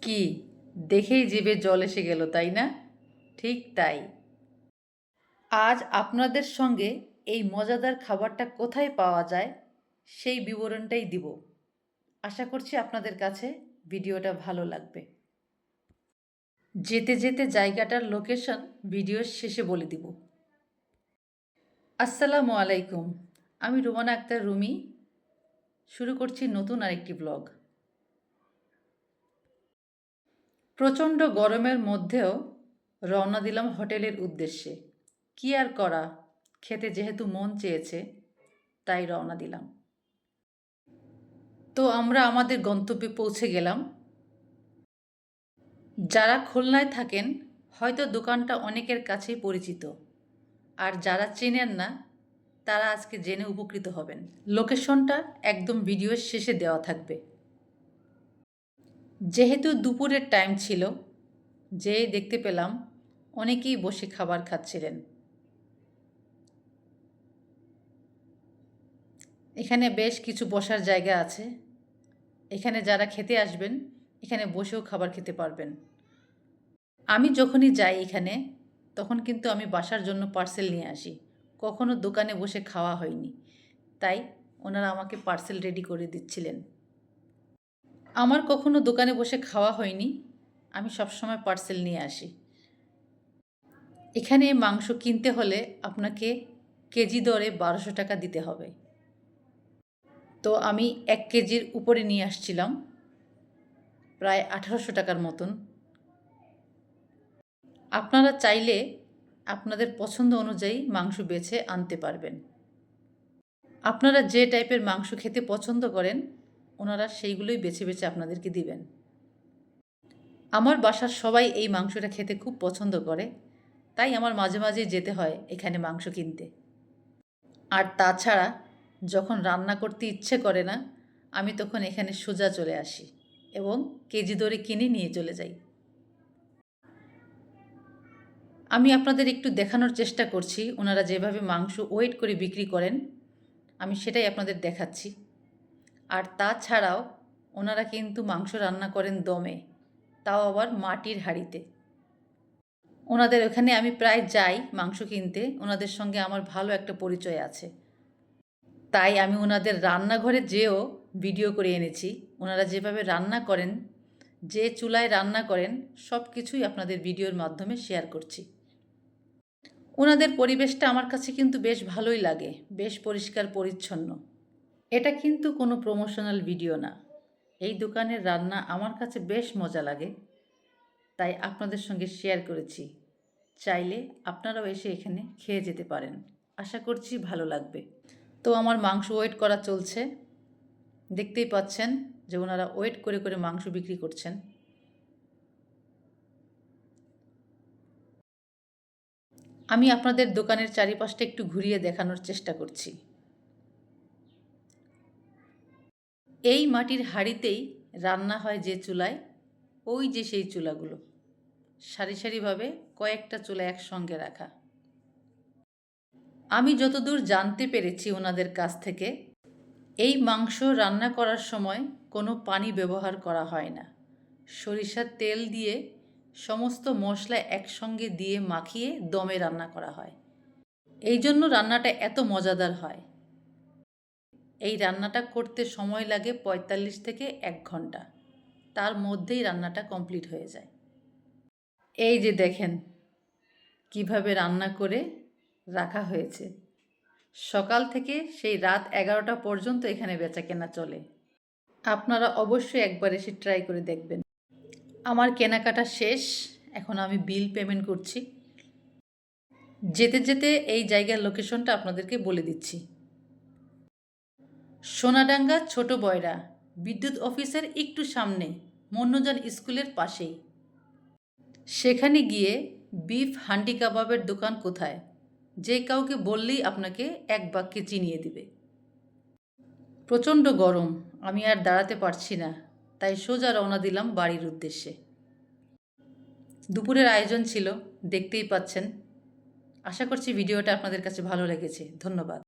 কি দেখেই জিভে জল এসে গেল, তাই না? ঠিক তাই। আজ আপনাদের সঙ্গে এই মজাদার খাবারটা কোথায় পাওয়া যায় সেই বিবরণটাই দিব। আশা করছি আপনাদের কাছে ভিডিওটা ভালো লাগবে। যেতে যেতে জায়গাটার লোকেশন ভিডিওর শেষে বলে দিব। আসসালামু আলাইকুম, আমি রুমানা আক্তার রুমি। শুরু করছি নতুন আরেকটি ব্লগ। প্রচণ্ড গরমের মধ্যেও রওনা দিলাম হোটেলের উদ্দেশ্যে। কি আর করা, খেতে যেহেতু মন চেয়েছে তাই রওনা দিলাম। তো আমরা আমাদের গন্তব্যে পৌঁছে গেলাম। যারা খুলনায় থাকেন হয়তো দোকানটা অনেকের কাছেই পরিচিত, আর যারা চেনেন না তারা আজকে জেনে উপকৃত হবেন। লোকেশনটা একদম ভিডিওর শেষে দেওয়া থাকবে। যেহেতু দুপুরের টাইম ছিল, যেই দেখতে পেলাম অনেকেই বসে খাবার খাচ্ছিলেন। এখানে বেশ কিছু বসার জায়গা আছে। এখানে যারা খেতে আসবেন এখানে বসেও খাবার খেতে পারবেন। আমি যখনই যাই এখানে তখন কিন্তু আমি বাসার জন্য পার্সেল নিয়ে আসি, কখনো দোকানে বসে খাওয়া হয়নি, তাই ওনারা আমাকে পার্সেল রেডি করে দিচ্ছিলেন। আমার কখনো দোকানে বসে খাওয়া হয়নি, আমি সবসময় পার্সেল নিয়ে আসি। এখানে মাংস কিনতে হলে আপনাকে কেজি দরে 1200 টাকা দিতে হবে। তো আমি 1 কেজির উপরে নিয়ে আসছিলাম, প্রায় 1800 টাকার মতন। আপনারা চাইলে আপনাদের পছন্দ অনুযায়ী মাংস বেছে আনতে পারবেন। আপনারা যে টাইপের মাংস খেতে পছন্দ করেন ওনারা সেইগুলোই বেছে বেছে আপনাদেরকে দিবেন। আমার বাসার সবাই এই মাংসটা খেতে খুব পছন্দ করে, তাই আমার মাঝে মাঝে যেতে হয় এখানে মাংস কিনতে। আর তাছাড়া যখন রান্না করতে ইচ্ছে করে না আমি তখন এখানে সোজা চলে আসি এবং কেজি দরে কিনে নিয়ে চলে যাই। আমি আপনাদের একটু দেখানোর চেষ্টা করছি ওনারা যেভাবে মাংস ওয়েট করে বিক্রি করেন, আমি সেটাই আপনাদের দেখাচ্ছি। আর তাছাড়াও ওনারা কিন্তু মাংস রান্না করেন দমে, তাও আবার মাটির হাঁড়িতে। ওনাদের ওখানে আমি প্রায় যাই মাংস কিনতে, ওনাদের সঙ্গে আমার ভালো একটা পরিচয় আছে, তাই আমি ওনাদের রান্নাঘরে যেও ভিডিও করে এনেছি। ওনারা যেভাবে রান্না করেন, যে চুলায় রান্না করেন, সব কিছুই আপনাদের ভিডিওর মাধ্যমে শেয়ার করছি। ওনাদের পরিবেশটা আমার কাছে কিন্তু বেশ ভালোই লাগে, বেশ পরিষ্কার পরিচ্ছন্ন। এটা কিন্তু কোনো প্রমোশনাল ভিডিও না, এই দোকানের রান্না আমার কাছে বেশ মজা লাগে, তাই আপনাদের সঙ্গে শেয়ার করেছি। চাইলে আপনারাও এসে এখানে খেয়ে যেতে পারেন, আশা করছি ভালো লাগবে। তো আমার মাংস ওয়েট করা চলছে, দেখতেই পাচ্ছেন যে ওনারা ওয়েট করে করে মাংস বিক্রি করছেন। আমি আপনাদের দোকানের চারিপাশটা একটু ঘুরিয়ে দেখানোর চেষ্টা করছি। এই মাটির হাঁড়িতেই রান্না হয় যে চুলায়, ওই যে সেই চুলাগুলো সারি সারিভাবে কয়েকটা চুলা একসঙ্গে রাখা। আমি যতদূর জানতে পেরেছি ওনাদের কাছ থেকে, এই মাংস রান্না করার সময় কোনো পানি ব্যবহার করা হয় না। সরিষার তেল দিয়ে সমস্ত মশলা একসঙ্গে দিয়ে মাখিয়ে দমে রান্না করা হয়, এই জন্য রান্নাটা এত মজাদার হয়। এই রান্নাটা করতে সময় লাগে 45 থেকে 1 ঘন্টা, তার মধ্যেই রান্নাটা কমপ্লিট হয়ে যায়। এই যে দেখেন কিভাবে রান্না করে রাখা হয়েছে। সকাল থেকে সেই রাত 11টা পর্যন্ত এখানে বেচাকেনা চলে। আপনারা অবশ্যই একবার এসে ট্রাই করে দেখবেন। আমার কেনাকাটা শেষ, এখন আমি বিল পেমেন্ট করছি। যেতে যেতে এই জায়গার লোকেশনটা আপনাদেরকে বলে দিচ্ছি। সোনাডাঙ্গা ছোট বয়রা বিদ্যুৎ অফিসের একটু সামনে, মন্নজান স্কুলের পাশেই। সেখানে গিয়ে বিফ হান্ডি কাবাবের দোকান কোথায় যে কাউকে বললেই আপনাকে এক বাক্যে চিনিয়ে দিবে। প্রচণ্ড গরম, আমি আর দাঁড়াতে পারছি না, তাই সোজা রওনা দিলাম বাড়ির উদ্দেশ্যে। দুপুরের আয়োজন ছিল, দেখতেই পাচ্ছেন। আশা করছি ভিডিওটা আপনাদের কাছে ভালো লেগেছে। ধন্যবাদ।